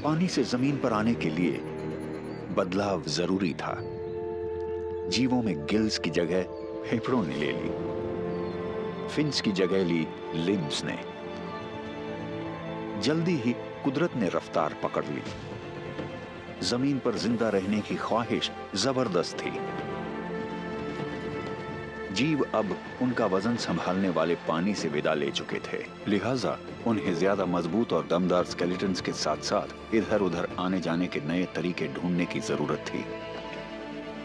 पानी से जमीन पर आने के लिए बदलाव जरूरी था। जीवों में गिल्स की जगह फेफड़ों ने ले ली, फिन्स की जगह ली लिम्स ने। जल्दी ही कुदरत ने रफ्तार पकड़ ली। जमीन पर जिंदा रहने की ख्वाहिश जबरदस्त थी। जीव अब उनका वजन संभालने वाले पानी से विदा ले चुके थे, लिहाजा उन्हें ज्यादा मजबूत और दमदार स्केलेटन्स के साथ साथ इधर उधर आने जाने के नए तरीके ढूंढने की जरूरत थी।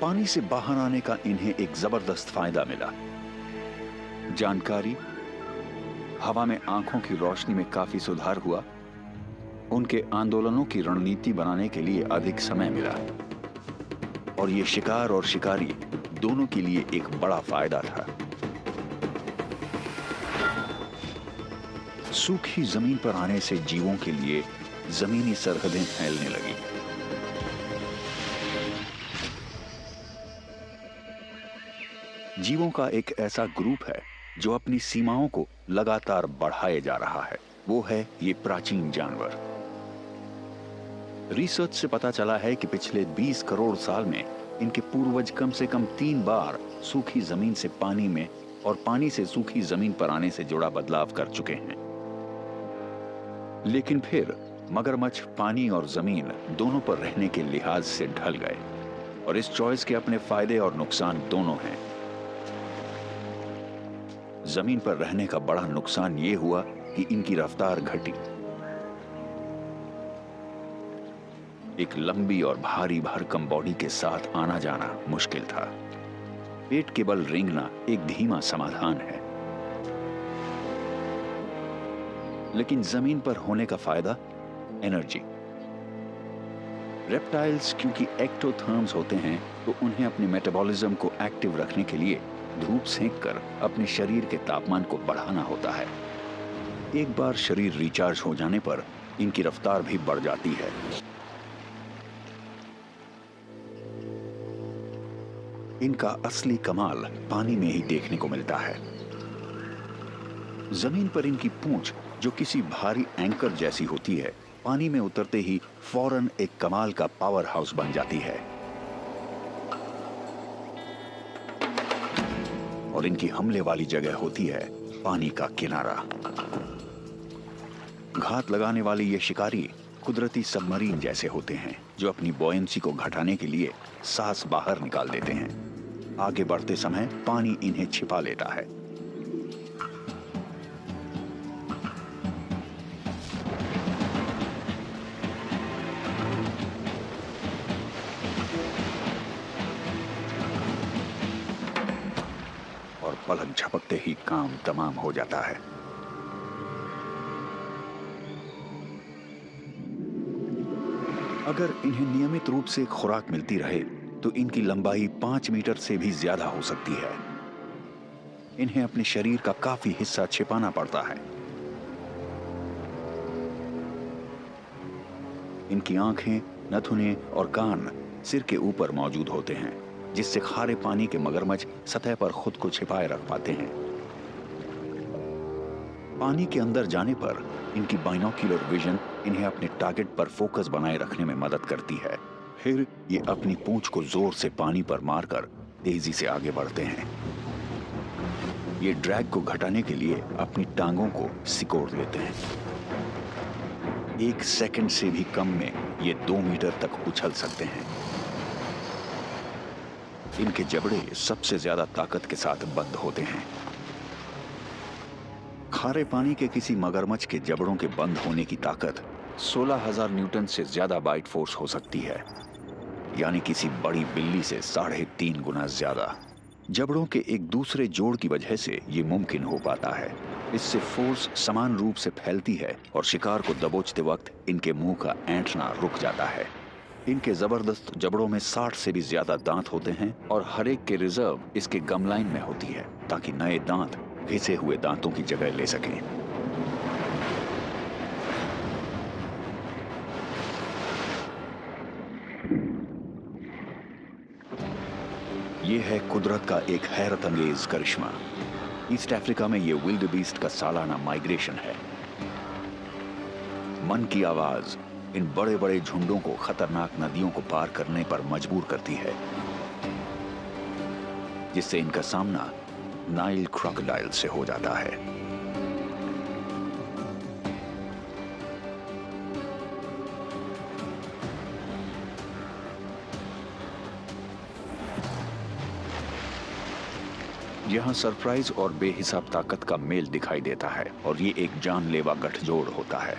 पानी से बाहर आने का इन्हें एक जबरदस्त फायदा मिला। जानकारी, हवा में आंखों की रोशनी में काफी सुधार हुआ। उनके आंदोलनों की रणनीति बनाने के लिए अधिक समय मिला और ये शिकार और शिकारी दोनों के लिए एक बड़ा फायदा था। सूखी जमीन पर आने से जीवों के लिए जमीनी सरहदें फैलने लगी। जीवों का एक ऐसा ग्रुप है जो अपनी सीमाओं को लगातार बढ़ाए जा रहा है, वो है ये प्राचीन जानवर। रिसर्च से पता चला है कि पिछले 20 करोड़ साल में इनके पूर्वज कम से कम 3 बार सूखी जमीन से पानी में और पानी से सूखी जमीन पर आने से जुड़ा बदलाव कर चुके हैं। लेकिन फिर मगरमच्छ पानी और जमीन दोनों पर रहने के लिहाज से ढल गए और इस चॉइस के अपने फायदे और नुकसान दोनों हैं। जमीन पर रहने का बड़ा नुकसान यह हुआ कि इनकी रफ्तार घटी। एक लंबी और भारी भरकम बॉडी के साथ आना जाना मुश्किल था। पेट के बल रेंगना एक धीमा समाधान है। लेकिन जमीन पर होने का फायदा एनर्जी। रेप्टाइल्स क्योंकि एक्टोथर्म्स होते हैं तो उन्हें अपने मेटाबॉलिज्म को एक्टिव रखने के लिए धूप सेंक कर अपने शरीर के तापमान को बढ़ाना होता है। एक बार शरीर रिचार्ज हो जाने पर इनकी रफ्तार भी बढ़ जाती है। इनका असली कमाल पानी में ही देखने को मिलता है। जमीन पर इनकी पूंछ, जो किसी भारी एंकर जैसी होती है, पानी में उतरते ही फौरन एक कमाल का पावर हाउस बन जाती है। और इनकी हमले वाली जगह होती है पानी का किनारा। घात लगाने वाले ये शिकारी कुदरती सबमरीन जैसे होते हैं जो अपनी बॉयंसी को घटाने के लिए सांस बाहर निकाल देते हैं। आगे बढ़ते समय पानी इन्हें छिपा लेता है। और पलक झपकते ही काम तमाम हो जाता है। अगर इन्हें नियमित रूप से खुराक मिलती रहे तो इनकी लंबाई 5 मीटर से भी ज्यादा हो सकती है। इन्हें अपने शरीर का काफी हिस्सा छिपाना पड़ता है। इनकी आंखें, नथुने और कान सिर के ऊपर मौजूद होते हैं, जिससे खारे पानी के मगरमच्छ सतह पर खुद को छिपाए रख पाते हैं। पानी के अंदर जाने पर इनकी बाइनोक्यूलर विजन इन्हें अपने टारगेट पर फोकस बनाए रखने में मदद करती है। फिर ये अपनी पूंछ को जोर से पानी पर मारकर तेजी से आगे बढ़ते हैं। ये ड्रैग को घटाने के लिए अपनी टांगों को सिकोड़ लेते हैं। 1 सेकंड से भी कम में ये 2 मीटर तक उछल सकते हैं। इनके जबड़े सबसे ज्यादा ताकत के साथ बंद होते हैं। खारे पानी के किसी मगरमच्छ के जबड़ों के बंद होने की ताकत 16,000 न्यूटन से ज्यादा बाइट फोर्स हो सकती है, यानी किसी बड़ी बिल्ली से 3.5 गुना ज्यादा। जबड़ों के एक दूसरे जोड़ की वजह से ये मुमकिन हो पाता है। इससे फोर्स समान रूप से फैलती है और शिकार को दबोचते वक्त इनके मुंह का ऐंठना रुक जाता है। इनके जबरदस्त जबड़ों में 60 से भी ज्यादा दांत होते हैं और हर एक के रिजर्व इसके गम लाइन में होती है, ताकि नए दांत घिसे हुए दांतों की जगह ले सकें। यह है कुदरत का एक हैरत अंगेज करिश्मा। ईस्ट अफ्रीका में यह विल्ड बीस्ट का सालाना माइग्रेशन है। मन की आवाज इन बड़े बड़े झुंडों को खतरनाक नदियों को पार करने पर मजबूर करती है, जिससे इनका सामना नाइल क्रोकोडाइल से हो जाता है। यहाँ सरप्राइज और बेहिसाब ताकत का मेल दिखाई देता है और ये एक जानलेवा गठजोड़ होता है।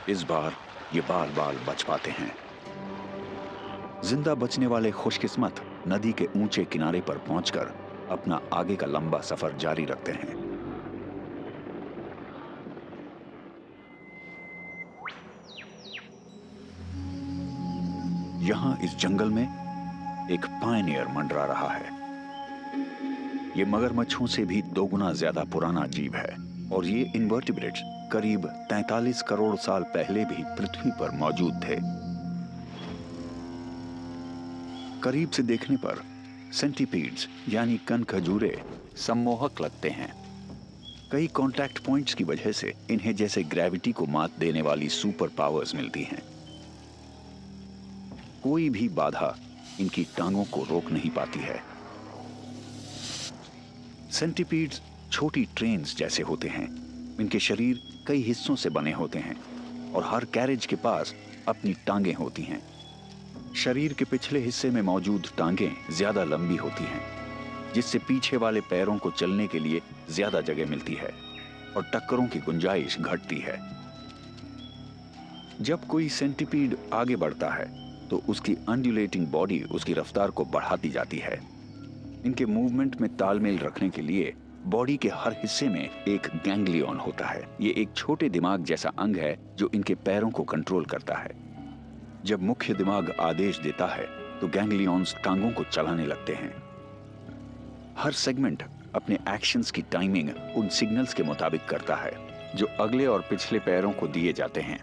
इस बार ये बाल बाल बच पाते हैं। जिंदा बचने वाले खुशकिस्मत नदी के ऊंचे किनारे पर पहुंचकर अपना आगे का लंबा सफर जारी रखते हैं। यहां इस जंगल में एक पायनियर मंडरा रहा है। ये मगरमच्छों से भी 2 गुना ज्यादा पुराना जीव है और ये इनवर्टिब्रेट्स करीब 43 करोड़ साल पहले भी पृथ्वी पर मौजूद थे। करीब से देखने पर सेंटीपीड्स यानी कनखजूरे सम्मोहक लगते हैं। कई कांटेक्ट पॉइंट्स की वजह से इन्हें जैसे ग्रेविटी को मात देने वाली सुपर पावर्स मिलती हैं। कोई भी बाधा इनकी टांगों को रोक नहीं पाती है। सेंटीपीड्स छोटी ट्रेन्स जैसे होते हैं। इनके शरीर कई हिस्सों से बने होते हैं और हर कैरेज के पास अपनी टांगें होती हैं। शरीर के पिछले हिस्से में मौजूद टांगें ज्यादा लंबी होती हैं, जिससे पीछे वाले पैरों को चलने के लिए ज्यादा जगह मिलती है और टक्करों की गुंजाइश घटती है। जब कोई सेंटीपीड आगे बढ़ता है तो उसकी अंडुलेटिंग बॉडी उसकी रफ्तार को बढ़ाती जाती है। इनके मूवमेंट में तालमेल रखने के लिए बॉडी के हर हिस्से में एक गैंग्लियन होता है। ये एक छोटे दिमाग जैसा अंग है जो इनके पैरों को कंट्रोल करता है। जब मुख्य दिमाग आदेश देता है तो गैंग्लियंस टांगों को चलाने लगते हैं। हर सेगमेंट अपने एक्शंस की टाइमिंग उन सिग्नल्स के मुताबिक करता है जो अगले और पिछले पैरों को दिए जाते हैं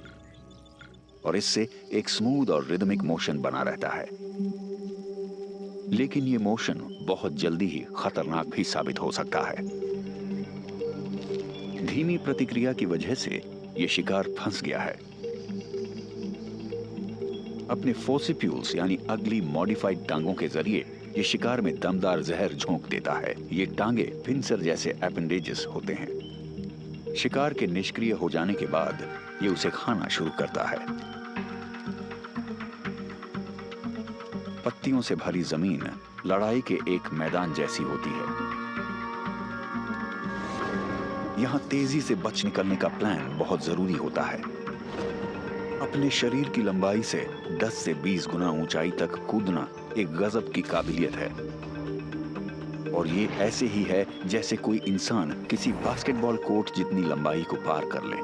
और इससे एक स्मूथ और रिदमिक मोशन बना रहता है। लेकिन ये मोशन बहुत जल्दी ही खतरनाक भी साबित हो सकता है। धीमी प्रतिक्रिया की वजह से ये शिकार फंस गया है। अपने फोसिप्यूल्स यानी अगली मॉडिफाइड टांगों के जरिए ये शिकार में दमदार जहर झोंक देता है। ये टांगे पिंसर जैसे एपेंडेजेस होते हैं। शिकार के निष्क्रिय हो जाने के बाद ये उसे खाना शुरू करता है। पत्तियों से भरी जमीन लड़ाई के एक मैदान जैसी होती है। यहां तेजी से बच निकलने का प्लान बहुत जरूरी होता है। अपने शरीर की लंबाई से 10 से 20 गुना ऊंचाई तक कूदना एक गजब की काबिलियत है और ये ऐसे ही है जैसे कोई इंसान किसी बास्केटबॉल कोर्ट जितनी लंबाई को पार कर ले।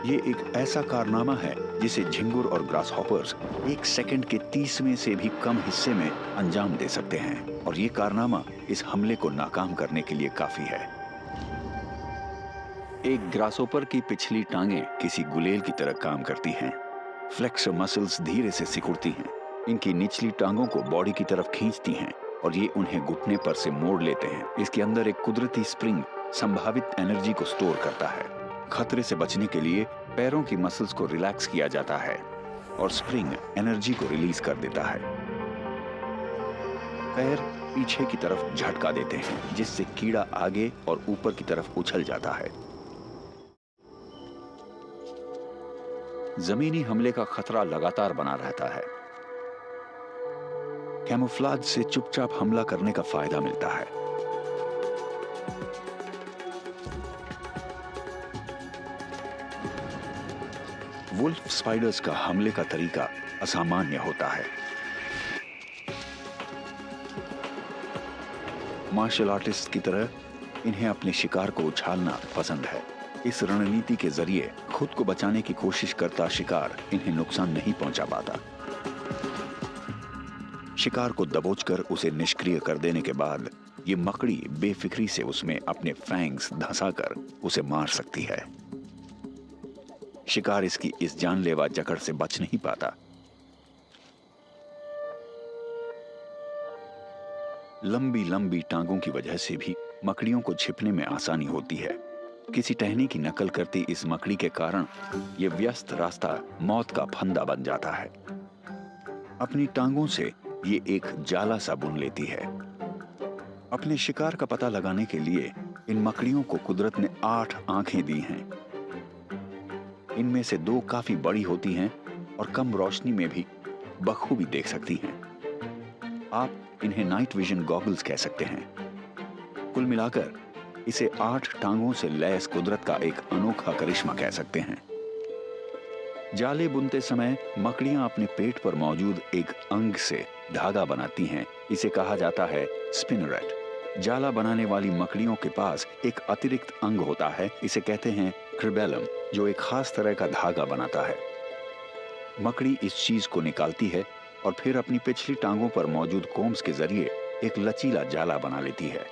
ये एक ऐसा कारनामा है जिसे झिंगुर और ग्रासहॉपर्स 1 सेकंड के 30वें से भी कम हिस्से में अंजाम दे सकते हैं और ये कारनामा इस हमले को नाकाम करने के लिए काफी है। एक ग्रासहॉपर की पिछली टांगें किसी गुलेल की तरह काम करती हैं। फ्लेक्सर मसल्स धीरे से सिकुड़ती हैं। इनकी निचली टांगों को बॉडी की तरफ खींचती हैं और ये उन्हें घुटने पर से मोड़ लेते हैं। इसके अंदर एक कुदरती स्प्रिंग संभावित एनर्जी को स्टोर करता है। खतरे से बचने के लिए पैरों की मसल्स को रिलैक्स किया जाता है और स्प्रिंग एनर्जी को रिलीज कर देता है। पैर पीछे की तरफ झटका देते हैं जिससे कीड़ा आगे और ऊपर की तरफ उछल जाता है। जमीनी हमले का खतरा लगातार बना रहता है। कैमोफ्लेज से चुपचाप हमला करने का फायदा मिलता है। वुल्फ स्पाइडर्स का हमले का तरीका असामान्य होता है। मार्शल आर्टिस्ट की तरह इन्हें अपने शिकार को उछालना पसंद है। इस रणनीति के जरिए खुद को बचाने की कोशिश करता शिकार इन्हें नुकसान नहीं पहुंचा पाता। शिकार को दबोचकर उसे निष्क्रिय कर देने के बाद ये मकड़ी बेफिक्री से उसमें अपने फैंग्स धंसाकर उसे मार सकती है। शिकार इसकी इस जानलेवा जकड़ से बच नहीं पाता। लंबी लंबी टांगों की वजह से भी मकड़ियों को छिपने में आसानी होती है। किसी टहनी की नकल करती इस मकड़ी के कारण ये व्यस्त रास्ता मौत का फंदा बन जाता है। अपनी टांगों से ये एक जाला सा बुन लेती है। अपने शिकार का पता लगाने के लिए इन मकड़ियों को कुदरत ने 8 आंखें दी हैं। इनमें से 2 काफी बड़ी होती हैं और कम रोशनी में भी बखूबी देख सकती हैं। आप इन्हें नाइट विजन गॉगल्स कह सकते हैं। कुल मिलाकर इसे 8 टांगों से लैस कुदरत का एक अनोखा करिश्मा कह सकते हैं। जाले बुनते समय मकड़ियां अपने पेट पर मौजूद एक अंग से धागा बनाती हैं। इसे कहा जाता है स्पिनरेट। जाला बनाने वाली मकड़ियों के पास एक अतिरिक्त अंग होता है, इसे कहते हैं क्रिबेलम, जो एक खास तरह का धागा बनाता है। मकड़ी इस चीज को निकालती है और फिर अपनी पिछली टांगों पर मौजूद कोम्स के जरिए एक लचीला जाला बना लेती है।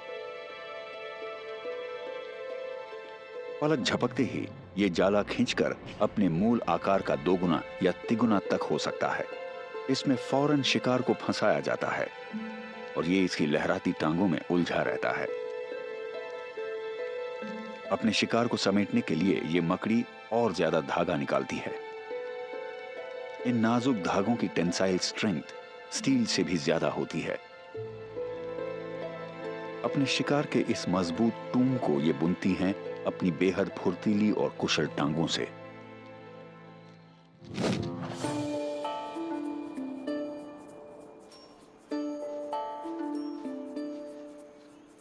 पलक झपकते ही ये जाला खींचकर अपने मूल आकार का 2 गुना या तिगुना तक हो सकता है। इसमें फौरन शिकार को फंसाया जाता है और ये इसकी लहराती टांगों में उलझा रहता है। अपने शिकार को समेटने के लिए ये मकड़ी और ज्यादा धागा निकालती है। इन नाजुक धागों की टेंसाइल स्ट्रेंथ स्टील से भी ज्यादा होती है। अपने शिकार के इस मजबूत टूम को ये बुनती हैं अपनी बेहद फुर्तीली और कुशल टांगों से।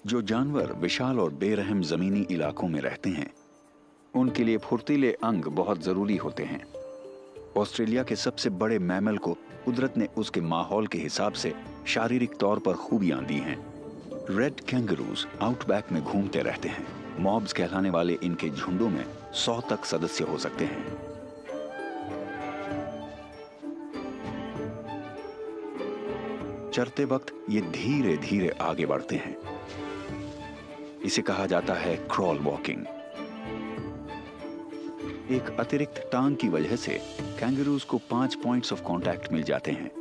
जो जानवर विशाल और बेरहम जमीनी इलाकों में रहते हैं, उनके लिए फुर्तीले अंग बहुत जरूरी होते हैं। ऑस्ट्रेलिया के सबसे बड़े मैमल को कुदरत ने उसके माहौल के हिसाब से शारीरिक तौर पर खूबियां दी हैं। रेड कैंगरूज आउटबैक में घूमते रहते हैं। मॉब्स कहलाने वाले इनके झुंडों में 100 तक सदस्य हो सकते हैं। चरते वक्त ये धीरे धीरे आगे बढ़ते हैं। इसे कहा जाता है क्रॉल वॉकिंग। एक अतिरिक्त टांग की वजह से कैंगरूज को 5 पॉइंट्स ऑफ कांटेक्ट मिल जाते हैं।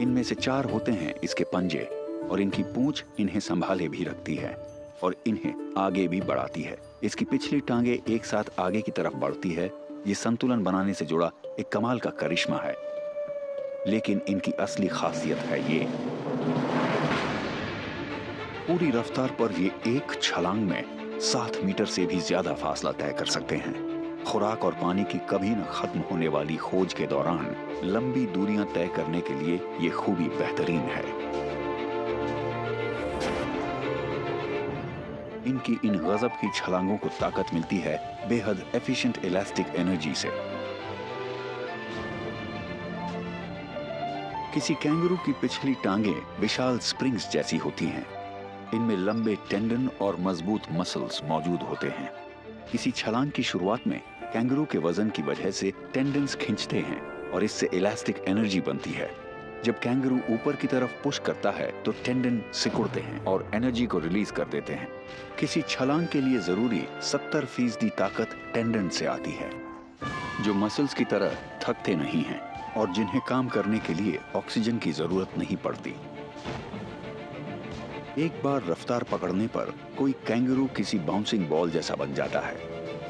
इनमें से 4 होते हैं इसके पंजे और इनकी पूंछ इन्हें संभाले भी रखती है और इन्हें आगे भी बढ़ाती है। इसकी पिछली टांगे एक साथ आगे की तरफ बढ़ती है। ये संतुलन बनाने से जुड़ा एक कमाल का करिश्मा है। लेकिन इनकी असली खासियत है ये पूरी रफ्तार पर ये एक छलांग में 7 मीटर से भी ज्यादा फासला तय कर सकते हैं। खुराक और पानी की कभी न खत्म होने वाली खोज के दौरान लंबी दूरियां तय करने के लिए ये खूबी बेहतरीन है। इनकी इन गजब की छलांगों को ताकत मिलती है बेहद एफिशिएंट इलास्टिक एनर्जी से। किसी कैंगरू की पिछली टांगे विशाल स्प्रिंग्स जैसी होती हैं। इनमें लंबे टेंडन और मजबूत मसल्स मौजूद होते हैं। किसी छलांग की शुरुआत में कैंगरू के वजन की वजह से टेंडन्स खींचते हैं और इससे इलास्टिक एनर्जी बनती है। जब कैंगरू ऊपर की तरफ पुश करता है तो टेंडन सिकुड़ते हैं और एनर्जी को रिलीज कर देते हैं। किसी छलांग के लिए जरूरी 70% ताकत टेंडन से आती है, जो मसल्स की तरह थकते नहीं हैं और जिन्हें काम करने के लिए ऑक्सीजन की जरूरत नहीं पड़ती। एक बार रफ्तार पकड़ने पर कोई कैंगरू किसी बाउंसिंग बॉल जैसा बन जाता है।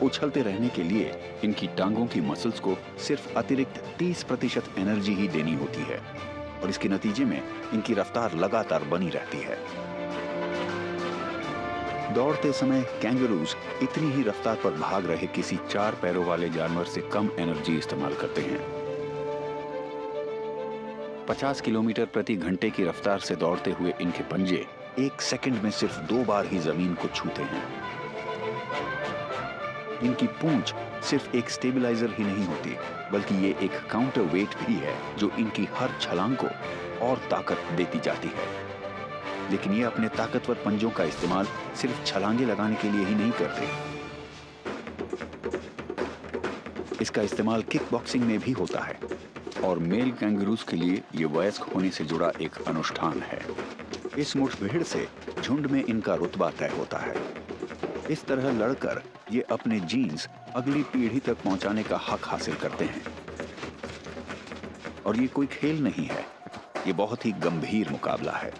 उछलते रहने के लिए इनकी टांगों की मसल्स को सिर्फ अतिरिक्त 30% एनर्जी ही देनी होती है और इसके नतीजे में इनकी रफ्तार लगातार बनी रहती है। दौड़ते समय कैंगरूज इतनी ही रफ्तार पर भाग रहे किसी 4 पैरों वाले जानवर से कम एनर्जी इस्तेमाल करते हैं। 50 किलोमीटर प्रति घंटे की रफ्तार से दौड़ते हुए इनके पंजे 1 सेकंड में सिर्फ 2 बार ही जमीन को छूते हैं। इनकी पूंछ सिर्फ एक स्टेबलाइजर ही नहीं होती, बल्कि ये एक काउंटर वेट भी है जो इनकी हर छलांग को और ताकत देती जाती है। लेकिन ये अपने ताकतवर पंजों का इस्तेमाल सिर्फ छलांगे लगाने के लिए ही नहीं करते। इसका इस्तेमाल किक बॉक्सिंग में भी होता है और मेल कैंगरूज के लिए ये वयस्क होने से जुड़ा एक अनुष्ठान है। इस मुठभेड़ से झुंड में इनका रुतबा तय होता है। इस तरह लड़कर ये अपने जीन्स अगली पीढ़ी तक पहुंचाने का हक हासिल करते हैं। और ये कोई खेल नहीं है, ये बहुत ही गंभीर मुकाबला है।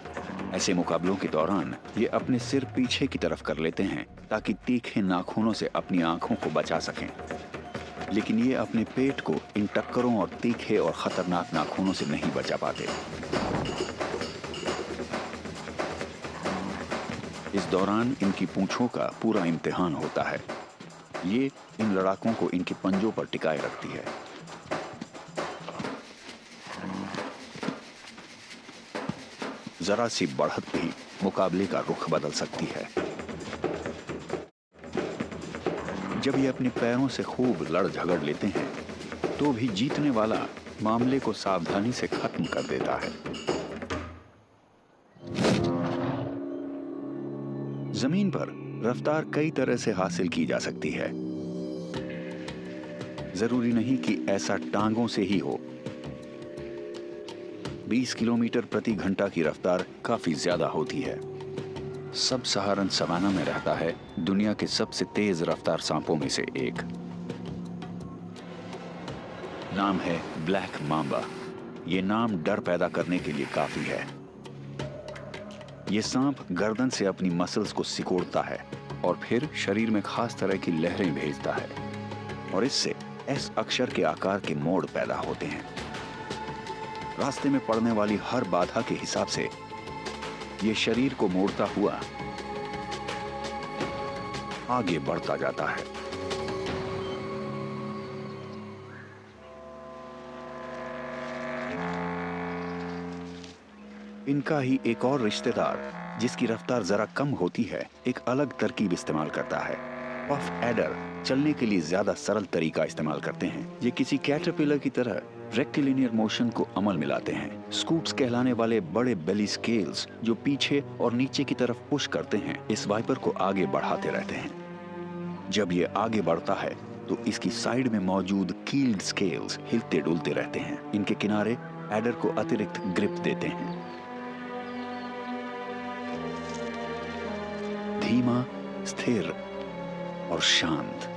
ऐसे मुकाबलों के दौरान ये अपने सिर पीछे की तरफ कर लेते हैं ताकि तीखे नाखूनों से अपनी आंखों को बचा सकें, लेकिन ये अपने पेट को इन टक्करों और तीखे और खतरनाक नाखूनों से नहीं बचा पाते। इस दौरान इनकी पूंछों का पूरा इम्तिहान होता है। ये इन लड़ाकों को इनके पंजों पर टिकाए रखती है। जरा सी बढ़त भी मुकाबले का रुख बदल सकती है। जब ये अपने पैरों से खूब लड़ झगड़ लेते हैं तो भी जीतने वाला मामले को सावधानी से खत्म कर देता है। जमीन पर रफ्तार कई तरह से हासिल की जा सकती है। जरूरी नहीं कि ऐसा टांगों से ही हो। 20 किलोमीटर प्रति घंटा की रफ्तार काफी ज्यादा होती है। सब सहारन सवाना में रहता है दुनिया के सबसे तेज रफ्तार सांपों में से एक। नाम है ब्लैक मांबा। ये नाम डर पैदा करने के लिए काफी है। ये सांप गर्दन से अपनी मसल्स को सिकोड़ता है और फिर शरीर में खास तरह की लहरें भेजता है और इससे एस अक्षर के आकार के मोड़ पैदा होते हैं। रास्ते में पड़ने वाली हर बाधा के हिसाब से ये शरीर को मोड़ता हुआ आगे बढ़ता जाता है। इनका ही एक और रिश्तेदार जिसकी रफ्तार जरा कम होती है एक अलग तरकीब इस्तेमाल करता है। पफ एडर चलने के लिए ज्यादा सरल तरीका इस्तेमाल करते हैं। ये किसी कैटरपिलर की तरह रेक्टिलिनियर मोशन को अमल में लाते हैं। स्कूट्स कहलाने वाले बड़े बेली स्केल्स जो पीछे और नीचे की तरफ पुश करते हैं इस वाइपर को आगे बढ़ाते रहते हैं। जब ये आगे बढ़ता है तो इसकी साइड में मौजूद कील्ड स्केल्स हिलते डुलते रहते हैं। इनके किनारे एडर को अतिरिक्त ग्रिप देते हैं। धीमा, स्थिर और शांत,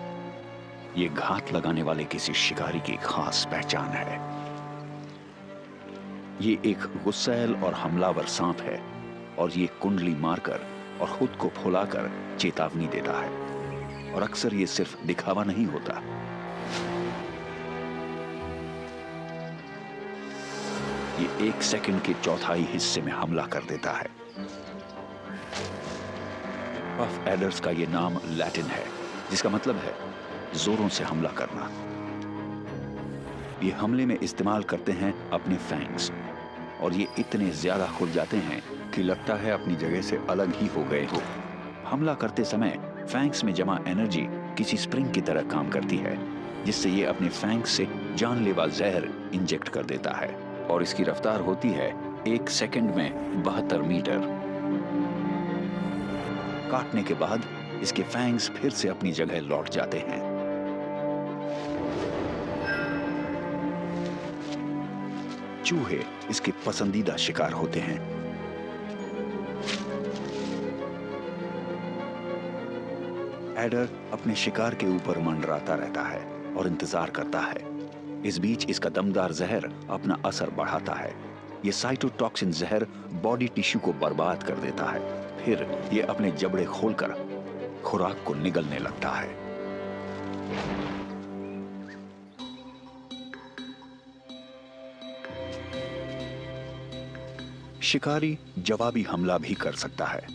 ये घात लगाने वाले किसी शिकारी की खास पहचान है। ये एक गुस्सैल और हमलावर सांप है और ये कुंडली मारकर और खुद को फुलाकर चेतावनी देता है और अक्सर ये सिर्फ दिखावा नहीं होता। ये 1 सेकंड के चौथाई हिस्से में हमला कर देता है। पफ एडर्स का ये नाम लैटिन है जिसका मतलब है जोरों से हमला करना। ये हमले में इस्तेमाल करते हैं अपने फैंग्स और ये इतने ज्यादा खुल जाते हैं कि लगता है अपनी जगह से अलग ही हो गए हो। हमला करते समय फैंग्स में जमा एनर्जी किसी स्प्रिंग की तरह काम करती है जिससे ये अपने फैंग्स से जानलेवा जहर इंजेक्ट कर देता है और इसकी रफ्तार होती है 1 सेकंड में 72 मीटर। काटने के बाद इसके फैंग्स फिर से अपनी जगह लौट जाते हैं। चूहे इसके पसंदीदा शिकार होते हैं। एडर अपने शिकार के ऊपर मंडराता रहता है और इंतजार करता है। इस बीच इसका दमदार जहर अपना असर बढ़ाता है। ये साइटोटॉक्सिन जहर बॉडी टिश्यू को बर्बाद कर देता है। फिर ये अपने जबड़े खोलकर खुराक को निगलने लगता है। शिकारी जवाबी हमला भी कर सकता है।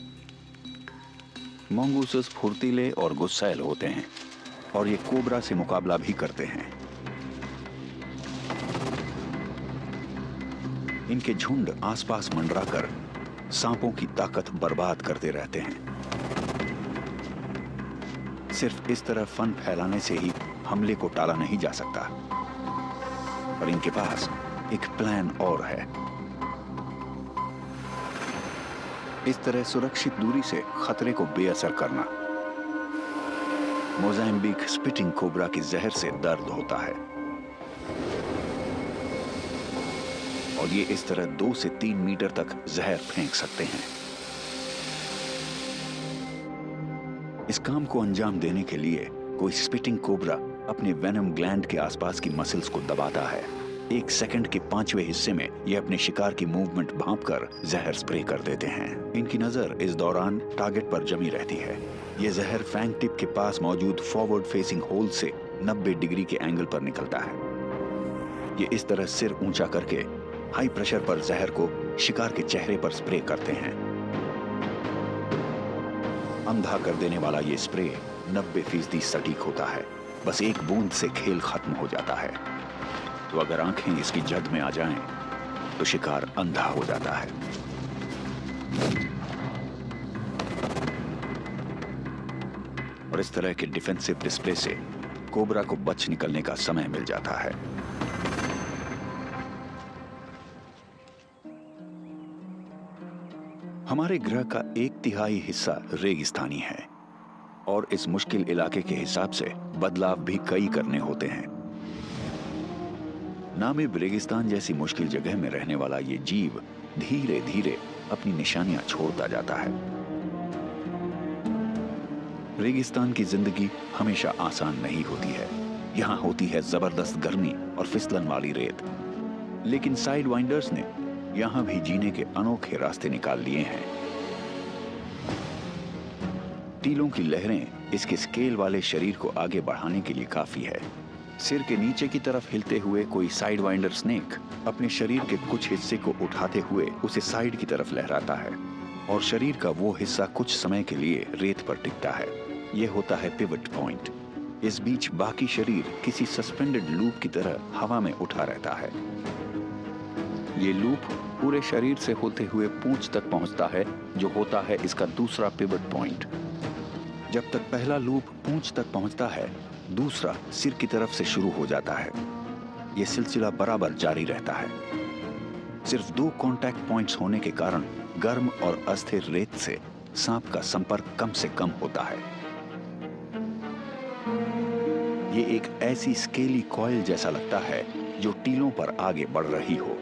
मंगूसस फुर्तीले और गुस्सैल होते हैं और ये कोबरा से मुकाबला भी करते हैं। इनके झुंड आसपास मंडराकर सांपों की ताकत बर्बाद करते रहते हैं। सिर्फ इस तरह फन फैलाने से ही हमले को टाला नहीं जा सकता, पर इनके पास एक प्लान और है। इस तरह सुरक्षित दूरी से खतरे को बेअसर करना। मोज़ाम्बिक स्पिटिंग कोबरा की जहर से दर्द होता है और ये इस तरह 2 से 3 मीटर तक जहर फेंक सकते हैं। इस काम को अंजाम देने के लिए कोई स्पिटिंग कोबरा अपने वेनम ग्लैंड के आसपास की मसल्स को दबाता है 1 सेकंड के 5वें हिस्से में ये अपने शिकार की मूवमेंट भांपकर जहर स्प्रे कर देते हैं। इनकी नजर इस दौरान टारगेट पर जमी रहती है। ये जहर फैंग टिप के पास मौजूद फॉरवर्ड फेसिंग होल से 90 डिग्री के एंगल पर निकलता है। ये इस तरह सिर ऊंचा करके हाई प्रेशर पर जहर को शिकार के चेहरे पर स्प्रे करते हैं। अंधा कर देने वाला ये स्प्रे 90% सटीक होता है। बस एक बूंद से खेल खत्म हो जाता है। तो अगर आंखें इसकी जद में आ जाएं, तो शिकार अंधा हो जाता है। और इस तरह के डिफेंसिव डिस्प्ले से कोबरा को बच निकलने का समय मिल जाता है। हमारे ग्रह का 1/3 हिस्सा रेगिस्तानी है और इस मुश्किल इलाके के हिसाब से बदलाव भी कई करने होते हैं। नामिब रेगिस्तान जैसी मुश्किल जगह में रहने वाला ये जीव धीरे धीरे अपनी निशानियां छोड़ता जाता है। रेगिस्तान की जिंदगी हमेशा आसान नहीं होती है। यहाँ होती है जबरदस्त गर्मी और फिसलन वाली रेत। लेकिन साइड वाइंडर्स ने यहाँ भी जीने के अनोखे रास्ते निकाल लिए हैं। टीलों की लहरें इसके स्केल वाले शरीर को आगे बढ़ाने के लिए काफी है। सिर के नीचे की तरफ हिलते हुए कोई साइड वाइंडर स्नेक अपने शरीर के कुछ हिस्से को उठाते हुए उसे साइड की तरफ लहराता है और शरीर का वो हिस्सा कुछ समय के लिए रेत पर टिकता है। यह होता है पिवट पॉइंट। इस बीच बाकी शरीर किसी सस्पेंडेड लूप की तरह हवा में उठा रहता है। ये लूप पूरे शरीर से होते हुए पूंछ तक पहुंचता है, जो होता है इसका दूसरा पिवट पॉइंट। जब तक पहला लूप पूंछ तक पहुंचता है, दूसरा सिर की तरफ से शुरू हो जाता है। यह सिलसिला बराबर जारी रहता है। सिर्फ 2 कांटेक्ट पॉइंट्स होने के कारण गर्म और अस्थिर रेत से सांप का संपर्क कम से कम होता है। ये एक ऐसी स्केली कॉइल जैसा लगता है जो टीलों पर आगे बढ़ रही हो।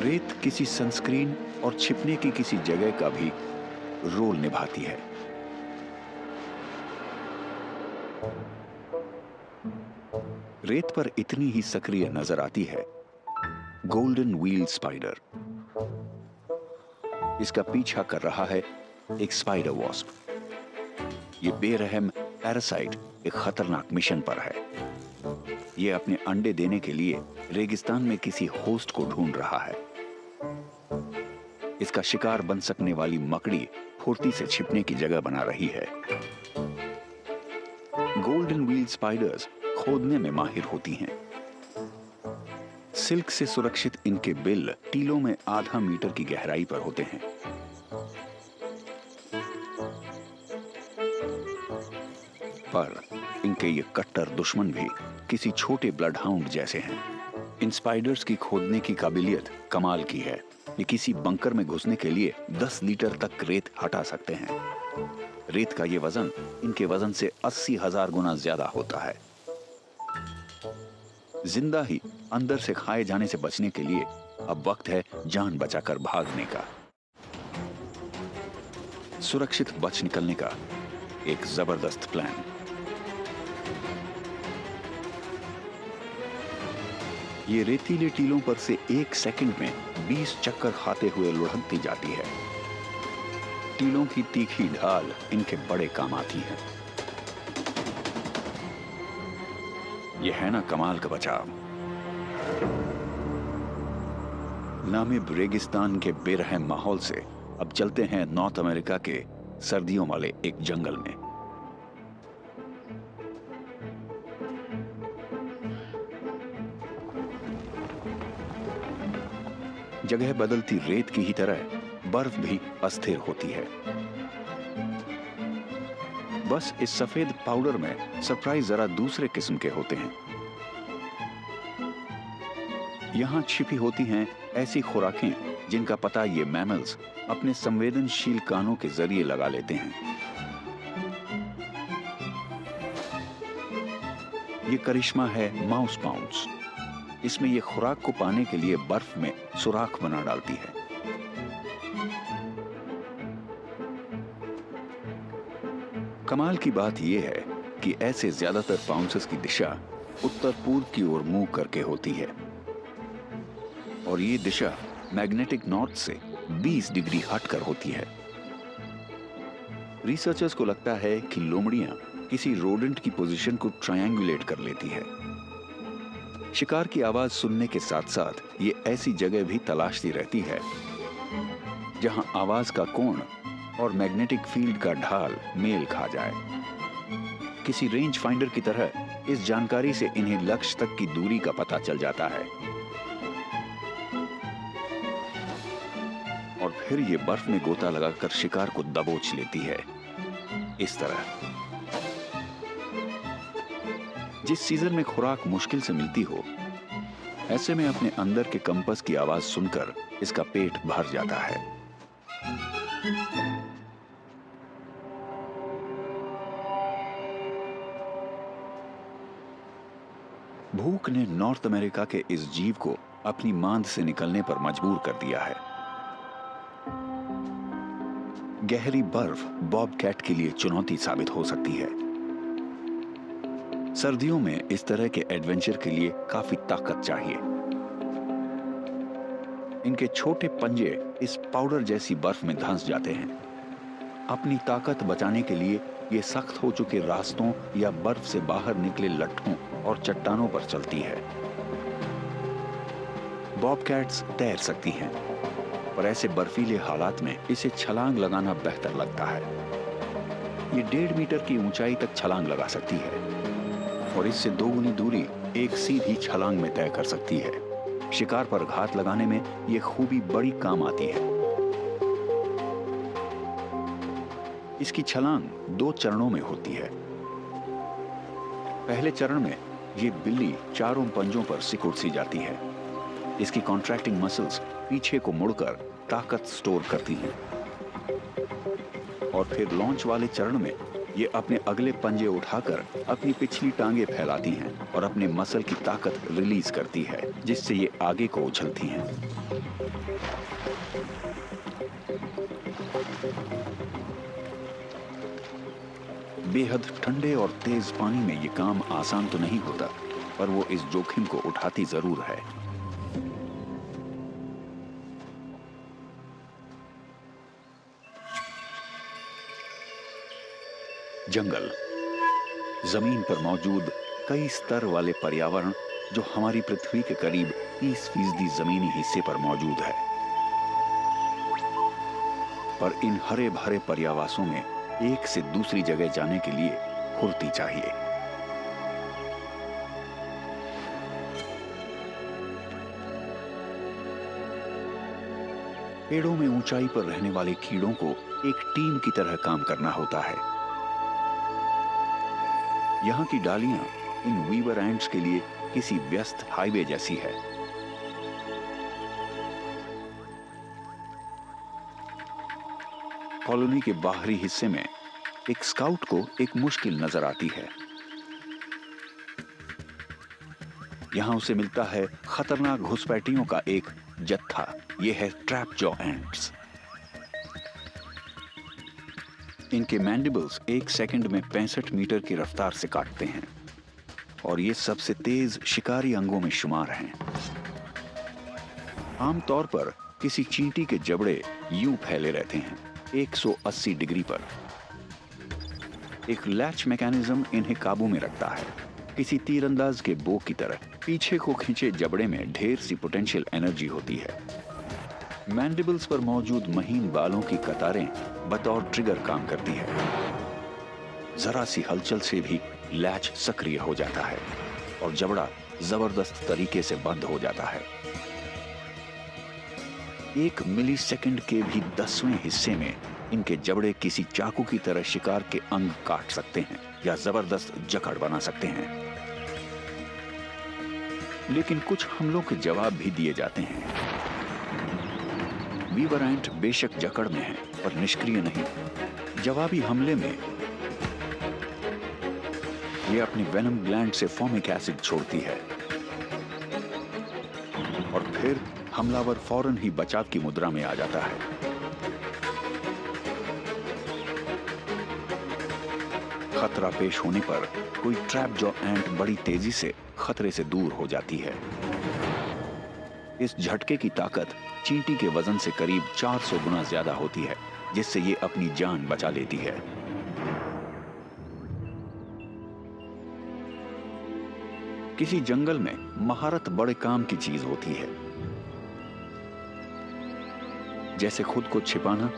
रेत किसी सनस्क्रीन और छिपने की किसी जगह का भी रोल निभाती है। रेत पर इतनी ही सक्रिय नजर आती है गोल्डन व्हील स्पाइडर। इसका पीछा कर रहा है एक स्पाइडर वॉस्प। ये बेरहम पैरासाइट एक खतरनाक मिशन पर है। ये अपने अंडे देने के लिए रेगिस्तान में किसी होस्ट को ढूंढ रहा है। इसका शिकार बन सकने वाली मकड़ी फुर्ती से छिपने की जगह बना रही है। गोल्डन व्हील स्पाइडर्स खोदने में माहिर होती हैं। सिल्क से सुरक्षित इनके बिल टीलों में आधा मीटर की गहराई पर होते हैं। पर इनके ये कट्टर दुश्मन भी किसी छोटे ब्लड हाउंड जैसे हैं। इन स्पाइडर्स की खोदने की काबिलियत कमाल की है। ये किसी बंकर में घुसने के लिए 10 लीटर तक रेत हटा सकते हैं। रेत का ये वजन इनके वजन से 80,000 गुना ज्यादा होता है। जिंदा ही अंदर से खाए जाने से बचने के लिए अब वक्त है जान बचाकर भागने का। सुरक्षित बच निकलने का एक जबरदस्त प्लान। ये रेतीले टीलों पर से 1 सेकंड में 20 चक्कर खाते हुए लुढ़कती जाती है। टीलों की तीखी ढाल इनके बड़े काम आती है। यह है ना कमाल का बचाव। नामिब रेगिस्तान के बेरहम माहौल से अब चलते हैं नॉर्थ अमेरिका के सर्दियों वाले एक जंगल में। जगह बदलती रेत की ही तरह बर्फ भी अस्थिर होती है। बस इस सफेद पाउडर में सरप्राइज जरा दूसरे किस्म के होते हैं। यहां छिपी होती हैं ऐसी खुराकें जिनका पता ये मैमल्स अपने संवेदनशील कानों के जरिए लगा लेते हैं। ये करिश्मा है माउस पाउंड्स। इसमें ये खुराक को पाने के लिए बर्फ में सुराख बना डालती है। कमाल की बात यह है कि ऐसे ज्यादातर पाउंसेस की दिशा उत्तर पूर्व की ओर मुंह करके होती है और ये दिशा मैग्नेटिक नॉर्थ से 20 डिग्री हटकर होती है। रिसर्चर्स को लगता है कि लोमड़ियां किसी रोडेंट की पोजीशन को ट्रायंगुलेट कर लेती है। शिकार की आवाज सुनने के साथ साथ ये ऐसी जगह भी तलाशती रहती है जहां आवाज का कोण और मैग्नेटिक फील्ड का ढाल मेल खा जाए। किसी रेंज फाइंडर की तरह इस जानकारी से इन्हें लक्ष्य तक की दूरी का पता चल जाता है और फिर ये बर्फ में गोता लगाकर शिकार को दबोच लेती है। इस तरह जिस सीजन में खुराक मुश्किल से मिलती हो, ऐसे में अपने अंदर के कंपास की आवाज सुनकर इसका पेट भर जाता है। भूख ने नॉर्थ अमेरिका के इस जीव को अपनी मांद से निकलने पर मजबूर कर दिया है। गहरी बर्फ बॉबकैट के लिए चुनौती साबित हो सकती है। सर्दियों में इस तरह के एडवेंचर के लिए काफी ताकत चाहिए। इनके छोटे पंजे इस पाउडर जैसी बर्फ में धंस जाते हैं। अपनी ताकत बचाने के लिए ये सख्त हो चुके रास्तों या बर्फ से बाहर निकले लट्ठों और चट्टानों पर चलती है। बॉबकैट्स तैर सकती हैं, पर ऐसे बर्फीले हालात में इसे छलांग लगाना बेहतर लगता है। ये 1.5 मीटर की ऊंचाई तक छलांग लगा सकती है और इससे 2 गुनी दूरी एक सीधी छलांग में तय कर सकती है। शिकार पर घात लगाने में यह खूबी बड़ी काम आती है। इसकी छलांग 2 चरणों में होती है। पहले चरण में ये बिल्ली चारों पंजों पर सिकुड़ सी जाती है। इसकी कॉन्ट्रैक्टिंग मसल्स पीछे को मुड़कर ताकत स्टोर करती हैं और फिर लॉन्च वाले चरण में ये अपने अगले पंजे उठाकर अपनी पिछली टांगे फैलाती हैं और अपने मसल की ताकत रिलीज करती है, जिससे ये आगे को उछलती हैं। बेहद ठंडे और तेज पानी में ये काम आसान तो नहीं होता, पर वो इस जोखिम को उठाती जरूर है। जंगल, जमीन पर मौजूद कई स्तर वाले पर्यावरण जो हमारी पृथ्वी के करीब 30% जमीनी हिस्से पर मौजूद है। पर इन हरे भरे पर्यावासों में एक से दूसरी जगह जाने के लिए फुर्ती चाहिए। पेड़ों में ऊंचाई पर रहने वाले कीड़ों को एक टीम की तरह काम करना होता है। यहाँ की डालियां इन वीवर एंट्स के लिए किसी व्यस्त हाईवे जैसी है। कॉलोनी के बाहरी हिस्से में एक स्काउट को एक मुश्किल नजर आती है। यहां उसे मिलता है खतरनाक घुसपैठियों का एक जत्था। यह है ट्रैप जॉ एंट्स। इनके मैंडिबल्स 1 सेकंड में 65 मीटर की रफ्तार से काटते हैं और ये सबसे तेज शिकारी अंगों में शुमार हैं। आमतौर पर किसी चींटी के जबड़े यूं फैले रहते हैं 180 डिग्री पर। एक लैच मैकेनिज्म इन्हें काबू में रखता है। किसी तीरंदाज के बो की तरह पीछे को खींचे जबड़े में ढेर सी पोटेंशियल एनर्जी होती है। मैंडिबल्स पर मौजूद महीन बालों की कतारें बतौर ट्रिगर काम करती है। जरा सी हलचल से भी लैच सक्रिय हो जाता है और जबड़ा जबरदस्त तरीके से बंद हो जाता है। 1 मिलीसेकंड के भी 10वें हिस्से में इनके जबड़े किसी चाकू की तरह शिकार के अंग काट सकते हैं या जबरदस्त जकड़ बना सकते हैं। लेकिन कुछ हमलों के जवाब भी दिए जाते हैं। वीवर एंट बेशक जकड़ में है पर निष्क्रिय नहीं। जवाबी हमले में ये अपनी वेनम ग्लैंड से फॉर्मिक एसिड छोड़ती है और फिर हमलावर फौरन ही बचाव की मुद्रा में आ जाता है। खतरा पेश होने पर कोई ट्रैप जॉ एंट बड़ी तेजी से खतरे से दूर हो जाती है। इस झटके की ताकत चींटी के वजन से करीब 400 गुना ज्यादा होती है, जिससे ये अपनी जान बचा लेती है। किसी जंगल में महारत बड़े काम की चीज होती है, जैसे खुद को छिपाना,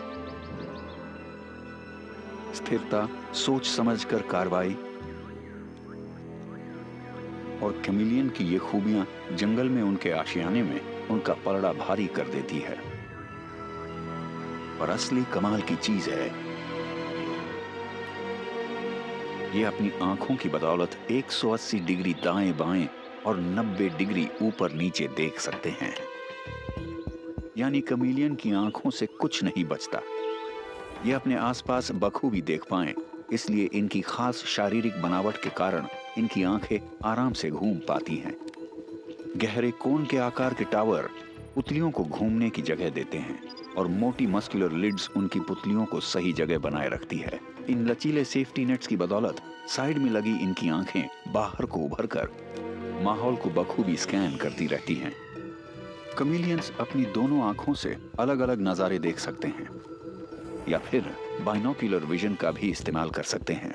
स्थिरता, सोच समझकर कार्रवाई। और कैमिलियन की ये खूबियां जंगल में उनके आशियाने में उनका पलड़ा भारी कर देती है। पर असली कमाल की चीज है, ये अपनी आंखों की बदौलत 180 डिग्री दाएं बाएं और 90 डिग्री ऊपर नीचे देख सकते हैं। यानी कैमिलियन की आंखों से कुछ नहीं बचता। ये अपने आसपास बखूबी देख पाएं, इसलिए इनकी खास शारीरिक बनावट के कारण इनकी आंखें आराम से घूम पाती हैं। गहरे कोन के आकार के टावर पुतलियों को घूमने की जगह देते हैं और मोटी मस्कुलर लिड्स उनकी पुतलियों को सही जगह बनाए रखती है। इन लचीले सेफ्टी नेट्स की बदौलत साइड में लगी इनकी आंखें बाहर को उभर कर माहौल को बखूबी स्कैन करती रहती हैं। कैमिलियंस अपनी दोनों आंखों से अलग अलग नजारे देख सकते हैं या फिर बाइनोक्यूलर विजन का भी इस्तेमाल कर सकते हैं।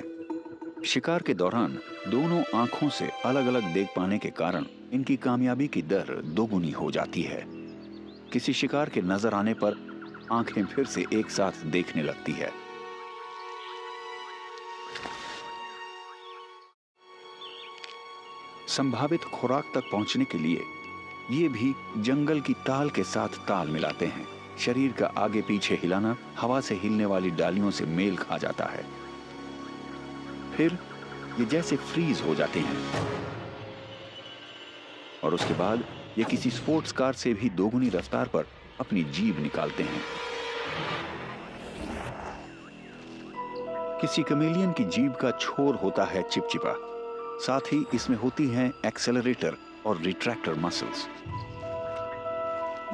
शिकार के दौरान दोनों आंखों से अलग अलग देख पाने के कारण इनकी कामयाबी की दर दोगुनी हो जाती है। किसी शिकार के नजर आने पर आंखें फिर से एक साथ देखने लगती है। संभावित खुराक तक पहुंचने के लिए ये भी जंगल की ताल के साथ ताल मिलाते हैं। शरीर का आगे पीछे हिलाना हवा से हिलने वाली डालियों से मेल खा जाता है। फिर ये जैसे फ्रीज हो जाते हैं और उसके बाद ये किसी स्पोर्ट्स कार से भी दोगुनी रफ्तार पर अपनी जीभ निकालते हैं। किसी कैमिलियन की जीभ का छोर होता है चिपचिपा, साथ ही इसमें होती हैं एक्सेलरेटर और रिट्रैक्टर मसल्स।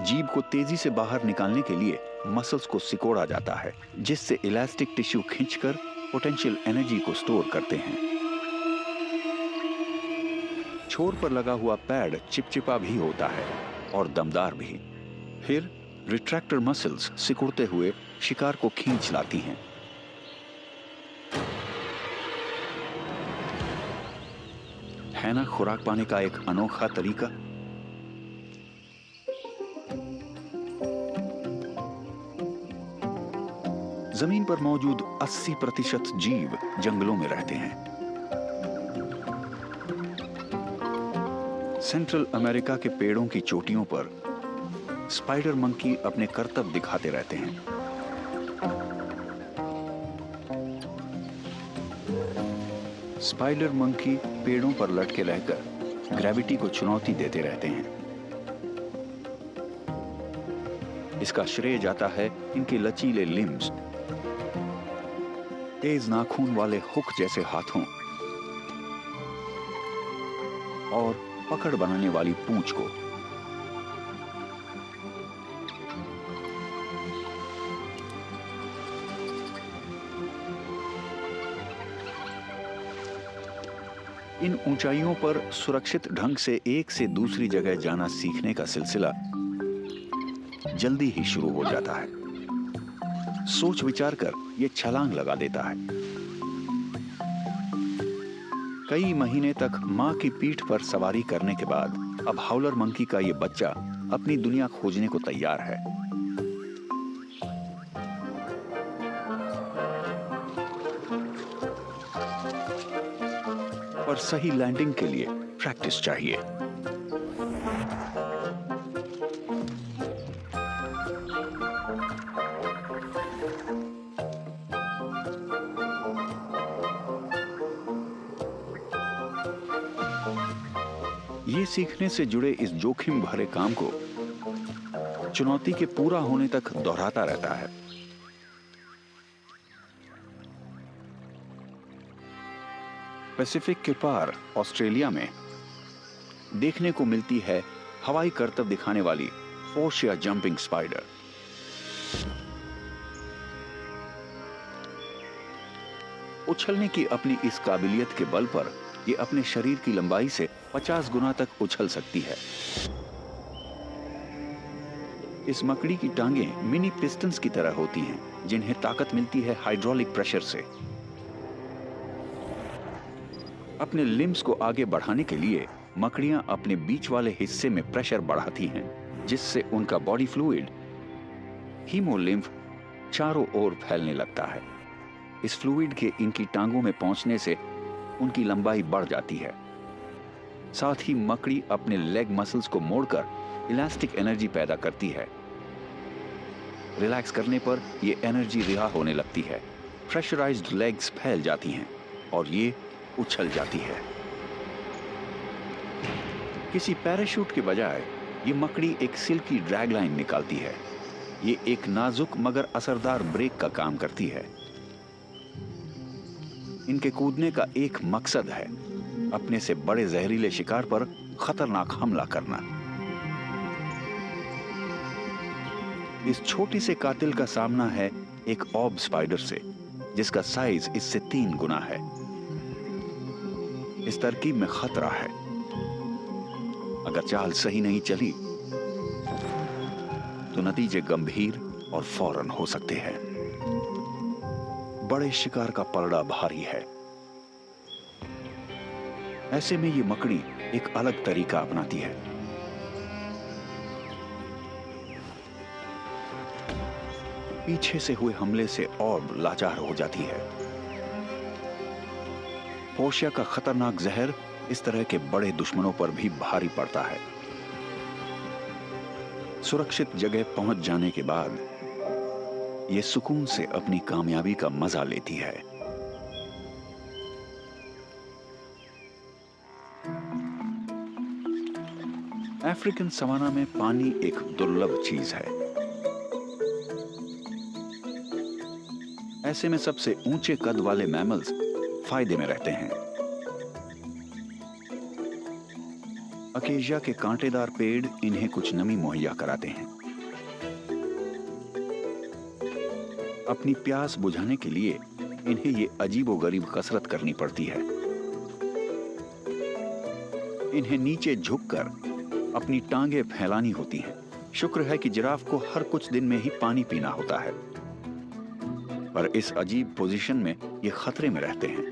जीभ को तेजी से बाहर निकालने के लिए मसल्स को सिकोड़ा जाता है, जिससे इलास्टिक टिश्यू खींचकर पोटेंशियल एनर्जी को स्टोर करते हैं। छोर पर लगा हुआ पैड चिपचिपा भी होता है और दमदार भी। फिर रिट्रैक्टर मसल्स सिकुड़ते हुए शिकार को खींच लाती हैं। है ना खुराक पाने का एक अनोखा तरीका। जमीन पर मौजूद 80% जीव जंगलों में रहते हैं। सेंट्रल अमेरिका के पेड़ों की चोटियों पर स्पाइडर मंकी अपने करतब दिखाते रहते हैं। स्पाइडर मंकी पेड़ों पर लटके रहकर ग्रेविटी को चुनौती देते रहते हैं। इसका श्रेय जाता है इनके लचीले लिम्स, तेज नाखून वाले हुक जैसे हाथों और पकड़ बनाने वाली पूंछ को। इन ऊंचाइयों पर सुरक्षित ढंग से एक से दूसरी जगह जाना सीखने का सिलसिला जल्दी ही शुरू हो जाता है। सोच विचार कर ये छलांग लगा देता है। कई महीने तक मां की पीठ पर सवारी करने के बाद अब हाउलर मंकी का ये बच्चा अपनी दुनिया खोजने को तैयार है। पर सही लैंडिंग के लिए प्रैक्टिस चाहिए। ये सीखने से जुड़े इस जोखिम भरे काम को चुनौती के पूरा होने तक दोहराता रहता है। पैसिफिक के पार ऑस्ट्रेलिया में देखने को मिलती है हवाई करतब दिखाने वाली फोर्शिया जंपिंग स्पाइडर। उछलने की अपनी इस काबिलियत के बल पर ये अपने शरीर की लंबाई से 50 गुना तक उछल सकती है। इस मकड़ी की टांगें मिनी पिस्टन्स की तरह होती हैं, जिन्हें ताकत मिलती है हाइड्रोलिक प्रेशर से। अपने लिम्स को आगे बढ़ाने के लिए मकड़ियां अपने बीच वाले हिस्से में प्रेशर बढ़ाती हैं, जिससे उनका बॉडी फ्लूइड हीमोलिम्फ चारों ओर फैलने लगता है। इस फ्लूइड के इनकी टांगों में पहुंचने से उनकी लंबाई बढ़ जाती है। साथ ही मकड़ी अपने लेग मसल्स को मोड़कर इलास्टिक एनर्जी पैदा करती है। रिलैक्स करने पर यह एनर्जी रिहा होने लगती है। प्रेशराइज्ड लेग्स फैल जाती हैं और ये उछल जाती है। किसी पैराशूट के बजाय ये मकड़ी एक सिल्की ड्रैग लाइन निकालती है। ये एक नाजुक मगर असरदार ब्रेक का काम करती है। इनके कूदने का एक मकसद है, अपने से बड़े जहरीले शिकार पर खतरनाक हमला करना। इस छोटी से कातिल का सामना है एक ऑब स्पाइडर से, जिसका साइज इससे 3 गुना है। इस तरकीब में खतरा है। अगर चाल सही नहीं चली तो नतीजे गंभीर और फौरन हो सकते हैं। बड़े शिकार का पलड़ा भारी है। ऐसे में ये मकड़ी एक अलग तरीका अपनाती है। पीछे से हुए हमले से और लाचार हो जाती है। पोशिया का खतरनाक जहर इस तरह के बड़े दुश्मनों पर भी भारी पड़ता है। सुरक्षित जगह पहुंच जाने के बाद यह सुकून से अपनी कामयाबी का मजा लेती है। अफ्रीकन सवाना में पानी एक दुर्लभ चीज है। ऐसे में सबसे ऊंचे कद वाले मैमल्स फायदे में रहते हैं। अकेशिया के कांटेदार पेड़ इन्हें कुछ नमी मुहैया कराते हैं। अपनी प्यास बुझाने के लिए इन्हें ये अजीबोगरीब कसरत करनी पड़ती है। इन्हें नीचे झुककर अपनी टांगें फैलानी होती हैं। शुक्र है कि जिराफ को हर कुछ दिन में ही पानी पीना होता है, पर इस अजीब पोजीशन में ये खतरे में रहते हैं।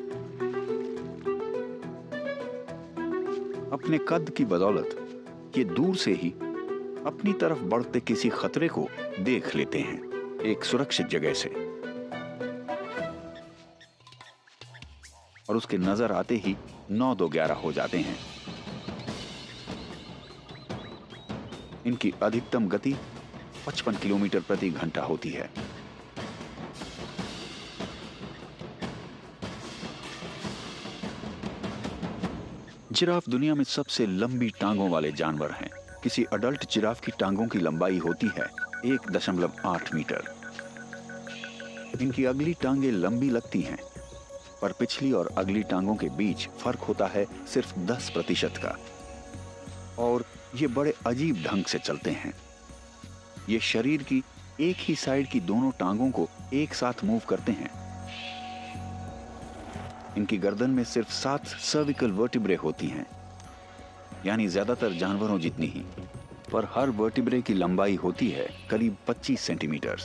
अपने कद की बदौलत ये दूर से ही अपनी तरफ बढ़ते किसी खतरे को देख लेते हैं, एक सुरक्षित जगह से, और उसके नजर आते ही 9-2-11 हो जाते हैं। इनकी अधिकतम गति 55 किलोमीटर प्रति घंटा होती है। जिराफ दुनिया में सबसे लंबी टांगों वाले जानवर हैं। किसी अडल्ट जिराफ की टांगों की लंबाई होती है 1.8 मीटर। इनकी अगली टांगें लंबी लगती हैं, पर पिछली और अगली टांगों के बीच फर्क होता है सिर्फ 10% का, और ये बड़े अजीब ढंग से चलते हैं। ये शरीर की एक ही साइड की दोनों टांगों को एक साथ मूव करते हैं। इनकी गर्दन में सिर्फ 7 सर्विकल वर्टिब्रे होती हैं, यानी ज्यादातर जानवरों जितनी ही, पर हर वर्टिब्रे की लंबाई होती है करीब 25 सेंटीमीटर,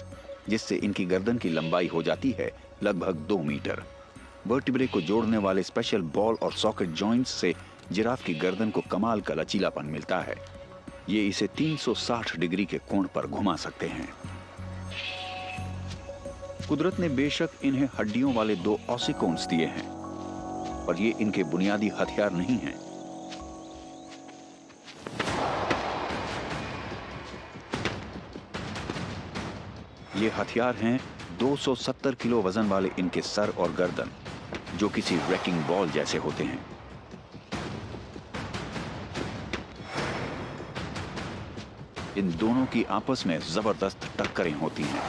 जिससे इनकी गर्दन की लंबाई हो जाती है लगभग 2 मीटर। वर्टिब्रे को जोड़ने वाले स्पेशल बॉल और सॉकेट जॉइंट्स से जिराफ की गर्दन को कमाल का लचीलापन मिलता है। ये इसे 360 डिग्री के कोण पर घुमा सकते हैं। कुदरत ने बेशक इन्हें हड्डियों वाले 2 ऑसिकोन्स दिए हैं, पर ये इनके बुनियादी हथियार नहीं हैं। ये हथियार हैं 270 किलो वजन वाले इनके सर और गर्दन, जो किसी रैकिंग बॉल जैसे होते हैं। इन दोनों की आपस में जबरदस्त टक्करें होती हैं।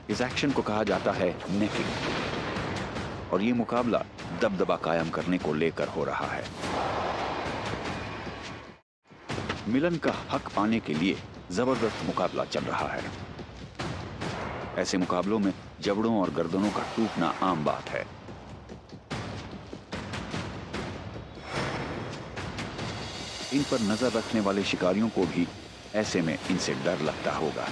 इस एक्शन को कहा जाता है नेकिंग, और ये मुकाबला दबदबा कायम करने को लेकर हो रहा है। मिलन का हक पाने के लिए जबरदस्त मुकाबला चल रहा है। ऐसे मुकाबलों में जबड़ों और गर्दनों का टूटना आम बात है। इन पर नजर रखने वाले शिकारियों को भी ऐसे में इनसे डर लगता होगा।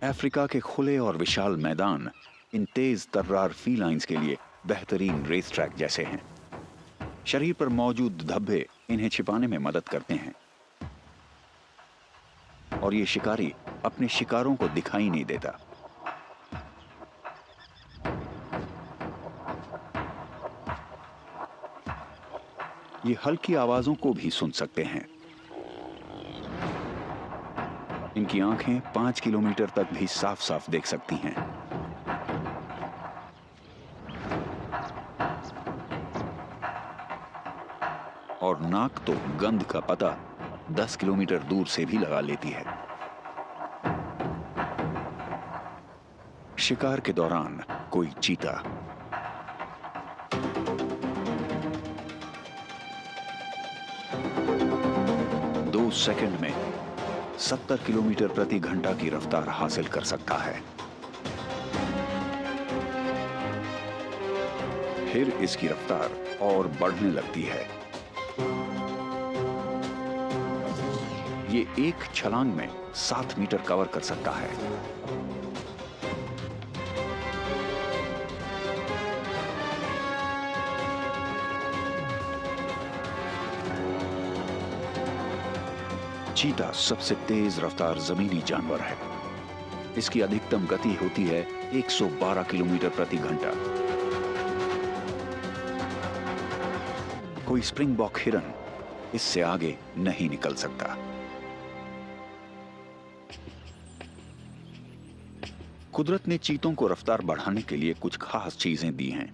अफ्रीका के खुले और विशाल मैदान इन तेज तर्रार फीलाइंस के लिए बेहतरीन रेस ट्रैक जैसे हैं। शरीर पर मौजूद धब्बे इन्हें छिपाने में मदद करते हैं और ये शिकारी अपने शिकारों को दिखाई नहीं देता। ये हल्की आवाजों को भी सुन सकते हैं। इनकी आंखें 5 किलोमीटर तक भी साफ साफ देख सकती हैं। और नाक तो गंध का पता 10 किलोमीटर दूर से भी लगा लेती है। शिकार के दौरान कोई चीता 2 सेकंड में 70 किलोमीटर प्रति घंटा की रफ्तार हासिल कर सकता है। फिर इसकी रफ्तार और बढ़ने लगती है। ये एक छलांग में 7 मीटर कवर कर सकता है। चीता सबसे तेज रफ्तार जमीनी जानवर है। इसकी अधिकतम गति होती है 112 किलोमीटर प्रति घंटा। कोई स्प्रिंगबॉक हिरन इससे आगे नहीं निकल सकता। कुदरत ने चीतों को रफ्तार बढ़ाने के लिए कुछ खास चीजें दी हैं।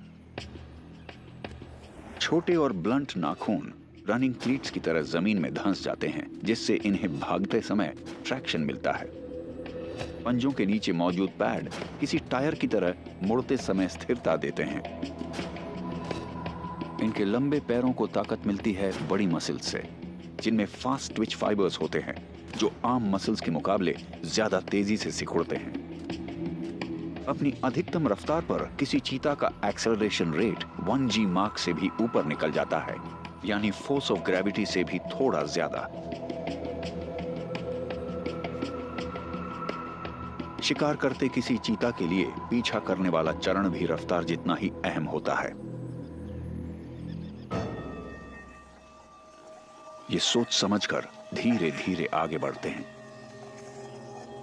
छोटे और ब्लंट नाखून रनिंग क्लीट्स की तरह जमीन में धंस जाते हैं, जिससे इन्हें भागते समय ट्रैक्शन मिलता है। पंजों के नीचे मौजूद पैड किसी टायर की तरह मुड़ते समय स्थिरता देते हैं। इनके लंबे पैरों को ताकत मिलती है बड़ी मसल्स से, जिनमें फास्ट ट्विच फाइबर्स होते हैं, जो आम मसल्स के मुकाबले ज्यादा तेजी से सिकुड़ते हैं। अपनी अधिकतम रफ्तार पर किसी चीता का एक्सेलरेशन रेट 1G मार्क से भी ऊपर निकल जाता है, यानी फोर्स ऑफ ग्रेविटी से भी थोड़ा ज्यादा। शिकार करते किसी चीता के लिए पीछा करने वाला चरण भी रफ्तार जितना ही अहम होता है। ये सोच समझकर धीरे धीरे आगे बढ़ते हैं।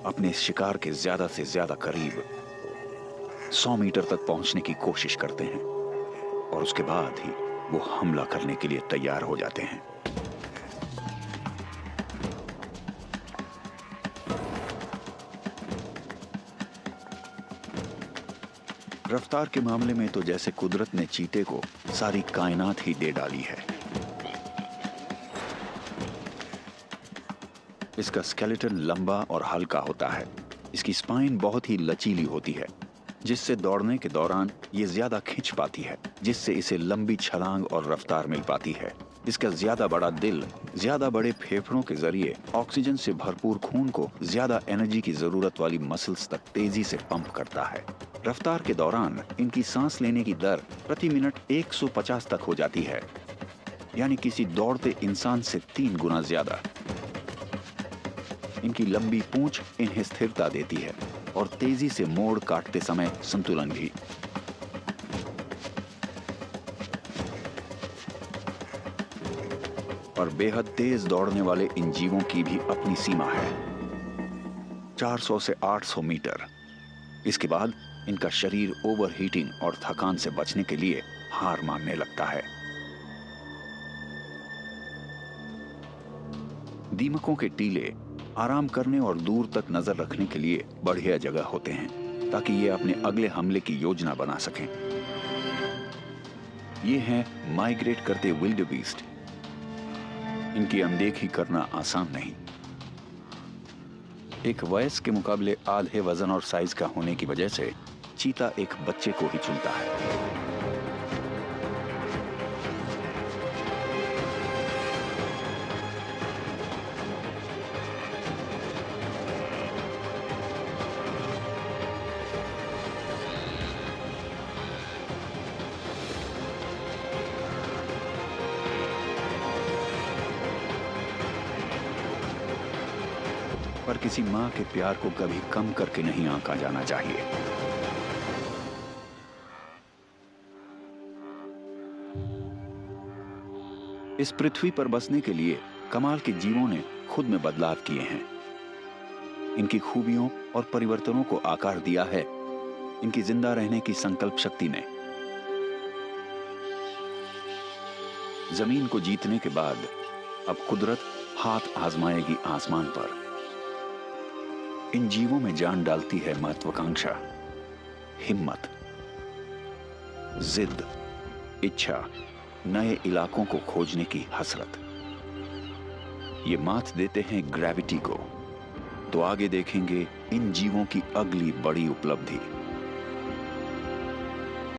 अपने शिकार के ज्यादा से ज्यादा करीब 100 मीटर तक पहुंचने की कोशिश करते हैं और उसके बाद ही वो हमला करने के लिए तैयार हो जाते हैं। रफ्तार के मामले में तो जैसे कुदरत ने चीते को सारी कायनात ही दे डाली है। इसका स्केलेटन लंबा और हल्का होता है। इसकी स्पाइन बहुत ही लचीली होती है, जिससे दौड़ने के दौरान ये ज्यादा खिंच पाती है, जिससे इसे लंबी छलांग और रफ्तार मिल पाती है। इसका ज्यादा बड़ा दिल ज्यादा बड़े फेफड़ों के जरिए ऑक्सीजन से भरपूर खून को ज्यादा एनर्जी की जरूरत वाली मसल्स तक तेजी से पंप करता है। रफ्तार के दौरान इनकी सांस लेने की दर प्रति मिनट 150 तक हो जाती है, यानी किसी दौड़ते इंसान से 3 गुना ज्यादा। इनकी लंबी पूंछ इन्हें स्थिरता देती है और तेजी से मोड़ काटते समय संतुलन भी। और बेहद तेज दौड़ने वाले इन जीवों की भी अपनी सीमा है, 400 से 800 मीटर। इसके बाद इनका शरीर ओवरहीटिंग और थकान से बचने के लिए हार मानने लगता है। दीमकों के टीले आराम करने और दूर तक नजर रखने के लिए बढ़िया जगह होते हैं, ताकि ये अपने अगले हमले की योजना बना सकें। ये हैं माइग्रेट करते विल्डबीस्ट। इनकी अनदेखी करना आसान नहीं। एक वयस्क के मुकाबले आधे वजन और साइज का होने की वजह से चीता एक बच्चे को ही चुनता है। पर किसी माँ के प्यार को कभी कम करके नहीं आंका जाना चाहिए। इस पृथ्वी पर बसने के लिए कमाल के जीवों ने खुद में बदलाव किए हैं। इनकी खूबियों और परिवर्तनों को आकार दिया है इनकी जिंदा रहने की संकल्प शक्ति ने। जमीन को जीतने के बाद अब कुदरत हाथ आजमाएगी आसमान पर। इन जीवों में जान डालती है महत्वाकांक्षा, हिम्मत, जिद, इच्छा, नए इलाकों को खोजने की हसरत। ये मात देते हैं ग्रेविटी को। तो आगे देखेंगे इन जीवों की अगली बड़ी उपलब्धि।